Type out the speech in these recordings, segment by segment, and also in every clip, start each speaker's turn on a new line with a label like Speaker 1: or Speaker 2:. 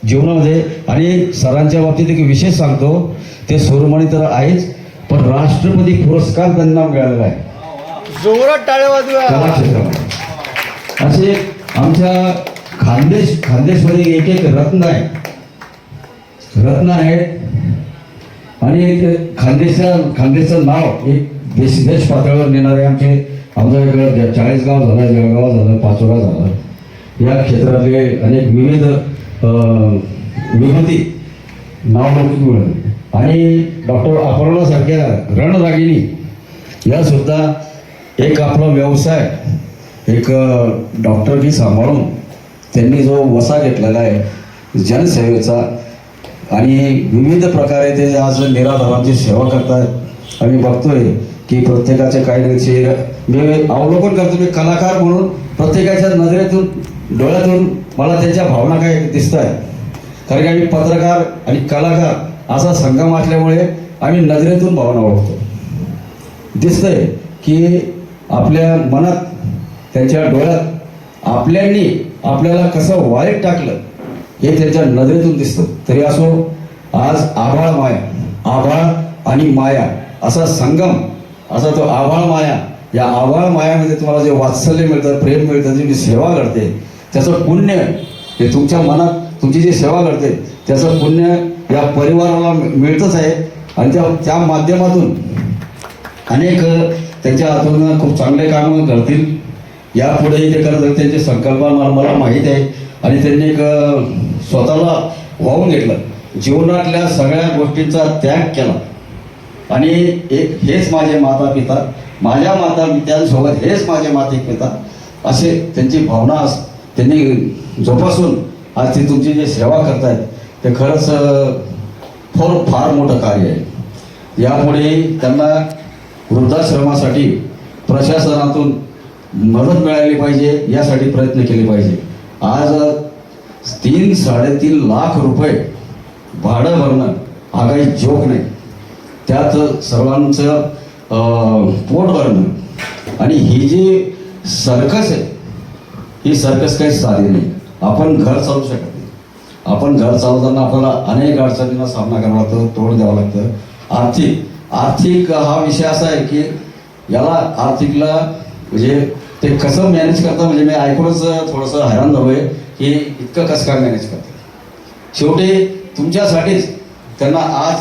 Speaker 1: जीवनामध्ये. आणि सरांच्या बाबतीत एक विशेष सांगतो, ते सोरमणी तर आहेच, पण राष्ट्रपती पुरस्कार त्यांना मिळालेला आहे
Speaker 2: जोरात टाळ्या वाजवा.
Speaker 1: कला क्षेत्रामध्ये. असे आमच्या खानदेशमध्ये एक एक रत्न आहेत. आणि ते खानदेशचं नाव एक देश पातळीवर नेणारे आमच्या इकडं 40 गाव झालं, जळगाव झालं, पाचोरा झालं, या क्षेत्रातले अनेक विविध विभूती नावलौकिक मिळाले. आणि डॉक्टर अपर्णासारख्या रणरागिणी या सुद्धा एक आपला व्यवसाय, एक डॉक्टरकी सांभाळून त्यांनी जो वसा घेतलेला आहे जनसेवेचा, आणि विविध प्रकारे ते आज निराधारांची सेवा करतात. आम्ही बघतोय की प्रत्येकाचे काही मी अवलोकन करतो, मी कलाकार म्हणून प्रत्येकाच्या नजरेतून डोळ्यातून मला त्यांच्या भावना काय दिसत आहेत. कारण की आम्ही पत्रकार आणि कलाकार असा संगम असल्यामुळे आम्ही नजरेतून भावना ओळखतो. दिसतंय की आपल्या मनात, त्यांच्या डोळ्यात आपल्याला कसं वाईट टाकलं हे त्यांच्या नजरेतून दिसतं. तरी असो, आज आभाळ आणि माया असा संगम, असा तो आभाळ माया, या आभाळ मायामध्ये तुम्हाला जे वात्सल्य मिळतं, प्रेम मिळतं, जी सेवा घडते, त्याचं पुण्य हे तुमच्या मनात तुमची जी सेवा घडते त्याचं पुण्य या परिवाराला मिळतंच आहे. आणि त्या माध्यमातून अनेक त्यांच्या हातून खूप चांगले कामं करतील. यापुढेही ते करत, त्यांची संकल्पना मला माहीत आहे. आणि त्यांनी एक स्वतःला वाहून घेतलं, जीवनातल्या सगळ्या गोष्टींचा त्याग केला. आणि हेच माझे माता पिता, माझ्या माता पित्यांसोबत हेच माझे माता पिता, असे त्यांची भावना त्यांनी जोपासून आज ती तुमची जी सेवा करतायत ते खरंच फार मोठं कार्य आहे. यापुढे त्यांना वृद्धाश्रमासाठी प्रशासनातून मदत मिळाली पाहिजे, यासाठी प्रयत्न केले पाहिजे. आज 3-3.5 लाख रुपये भाडं भरणं हा काही जोक नाही. त्यात सर्वांचं पोट भरणं, आणि ही जी सर्कस आहे, ही सर्कस काही साधी नाही. आपण घर चालू शकत नाही. आपण घर चालवताना आपल्याला अनेक अडचणींना सामना करावा लागतो, तोंड द्यावं लागतं. आर्थिक हा विषय असा आहे की याला आर्थिकला म्हणजे ते कसं मॅनेज करतं, म्हणजे मी ऐकूनच थोडंसं हैराण झालोय की इतकं कसं काय मॅनेज करतं. शेवटी तुमच्यासाठीच त्यांना आज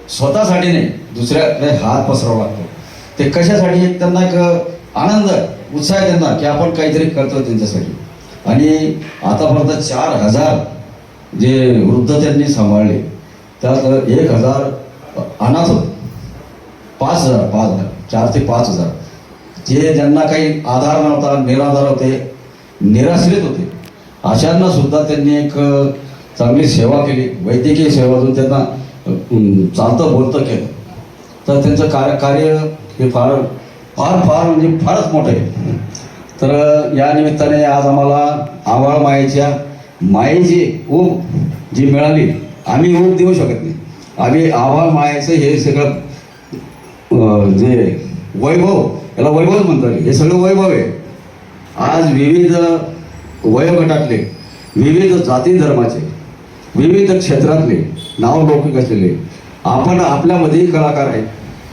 Speaker 1: स्वतःसाठी नाही, दुसऱ्याकडे हात पसरावा लागतो. ते कशासाठी, त्यांना एक आनंद, उत्साह आहे त्यांना की आपण काहीतरी करतो त्यांच्यासाठी. आणि आतापर्यंत 4,000 जे वृद्ध त्यांनी सांभाळले, त्यात 1,000 अनाथ होते. 5,000 4 ते 5,000 जे ज्यांना काही आधार नव्हता, निराधार होते, निराश्रित होते, अशांना सुद्धा त्यांनी एक चांगली सेवा केली. वैद्यकीय सेवातून त्यांना चालतं बोलतं केलं. तर त्यांचं कार्य हे फार म्हणजे फारच मोठं आहे. तर या निमित्ताने आज आम्हाला आभाळ मायेची ऊब जी मिळाली, आम्ही ऊब देऊ शकत नाही. आम्ही आभाळ मायेचं हे सगळं जे वैभव, याला वैभवच म्हणतात, हे सगळं वैभव आहे. आज विविध वयोगटातले, विविध जाती धर्माचे, विविध क्षेत्रातले नावलौकिक असलेले आपण आपल्यामध्ये कलाकार आहेत,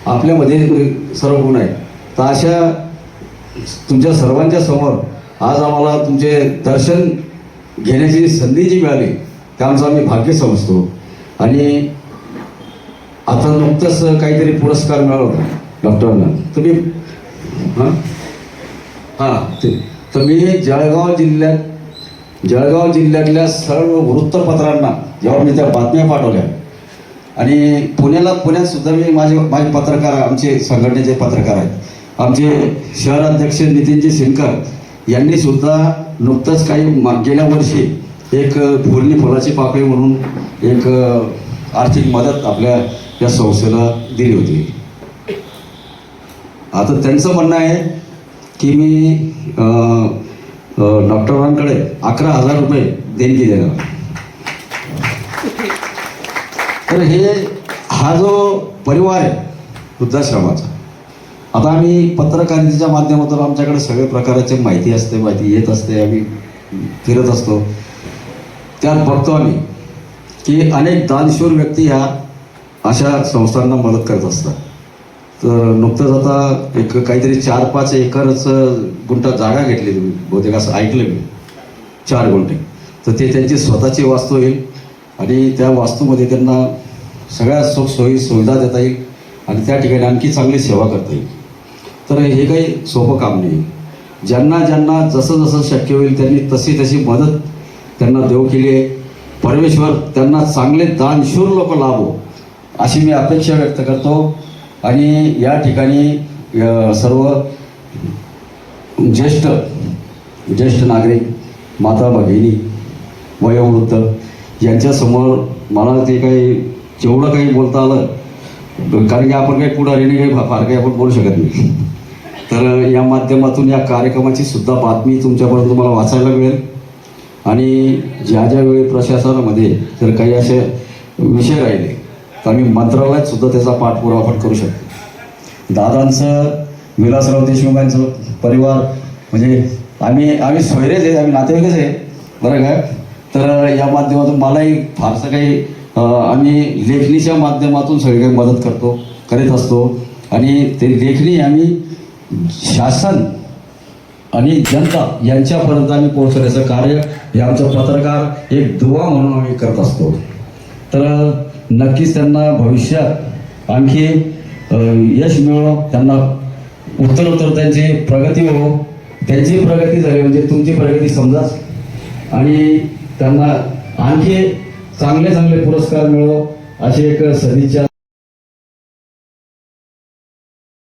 Speaker 1: आपल्यामध्ये सर्व गुण आहेत. तर अशा तुमच्या सर्वांच्या समोर आज आम्हाला तुमचे दर्शन घेण्याची संधी जी मिळाली त्याचं आम्ही भाग्य समजतो. आणि आता नुकतंच काहीतरी पुरस्कार मिळाला होता डॉक्टरांना. तुम्ही तर मी जळगाव जिल्ह्यातल्या सर्व वृत्तपत्रांना जेव्हा मी त्या बातम्या पाठवल्या, आणि पुण्यात सुद्धा मी माझे पत्रकार, आमचे संघटनेचे पत्रकार आहेत, आमचे शहराध्यक्ष नितीनजी सिनकर यांनी सुद्धा नुकतंच गेल्या वर्षी एक भुरणी फुलाची पाकळी म्हणून एक आर्थिक मदत आपल्या या संस्थेला दिली होती. आता त्यांचं म्हणणं आहे की मी डॉक्टरांकडे 11,000 रुपये देणगी देणार. तर हा जो परिवार आहे वृद्धाश्रमाचा, आता आम्ही पत्रकारितेच्या माध्यमातून आमच्याकडे सगळ्या प्रकारची माहिती येत असते, आम्ही फिरत असतो. त्यात बघतो आम्ही की अनेक दानशूर व्यक्ती ह्या अशा संस्थांना मदत करत असतात. तर नुकतंच आता एक काहीतरी 4-5 एकरच गुंठा जागा घेतली तुम्ही, बहुतेक असं ऐकलं मी, 4 गुंठे. तर ते त्यांची स्वतःची वास्तू होईल आणि त्या वास्तूमध्ये त्यांना सगळ्या सुखसोयी सुविधा देता येईल आणि त्या ठिकाणी आणखी चांगली सेवा करता येईल. तर हे काही सोपं काम नाही. ज्यांना ज्यांना जसं जसं शक्य होईल त्यांनी तशी तशी मदत त्यांना देऊ केली आहे. परमेश्वर त्यांना चांगले दानशूर लोक लाभो अशी मी अपेक्षा व्यक्त करतो. आणि या ठिकाणी सर्व ज्येष्ठ नागरिक, माता भगिनी, वयोवृद्ध यांच्यासमोर मला ते काही जेवढं काही बोलता आलं, कारण की आपण काही पुढारीने काही फार काही आपण बोलू शकत नाही. तर या माध्यमातून या कार्यक्रमाची सुद्धा बातमी तुमच्यापर्यंत मला वाचायला मिळेल. आणि ज्या ज्या वेळी प्रशासनामध्ये जर काही असे विषय राहिले तर आम्ही मंत्रालयात सुद्धा त्याचा पाठपुरावा आपण करू शकतो. दादांचं, विलासराव देशमुखांचं परिवार म्हणजे आम्ही सोयरेच आहे, आम्ही नातेवाईकच आहे बरं का. तर या माध्यमातून मलाही फारसं काही आम्ही लेखणीच्या माध्यमातून सगळी काही मदत करीत असतो. आणि ते लेखणी आम्ही शासन आणि जनता यांच्यापर्यंत आम्ही पोहोचवण्याचं कार्य हे आमचं पत्रकार एक दुवा म्हणून आम्ही करत असतो. तर नक्कीच त्यांना भविष्यात आणखी यश मिळो, त्यांना उत्तरोत्तर त्यांची प्रगती हो. त्यांची प्रगती झाली म्हणजे तुमची प्रगती समजाच. आणि त्यांना आणखी चांगले चांगले पुरस्कार मिळो अशी एक सदिच्छा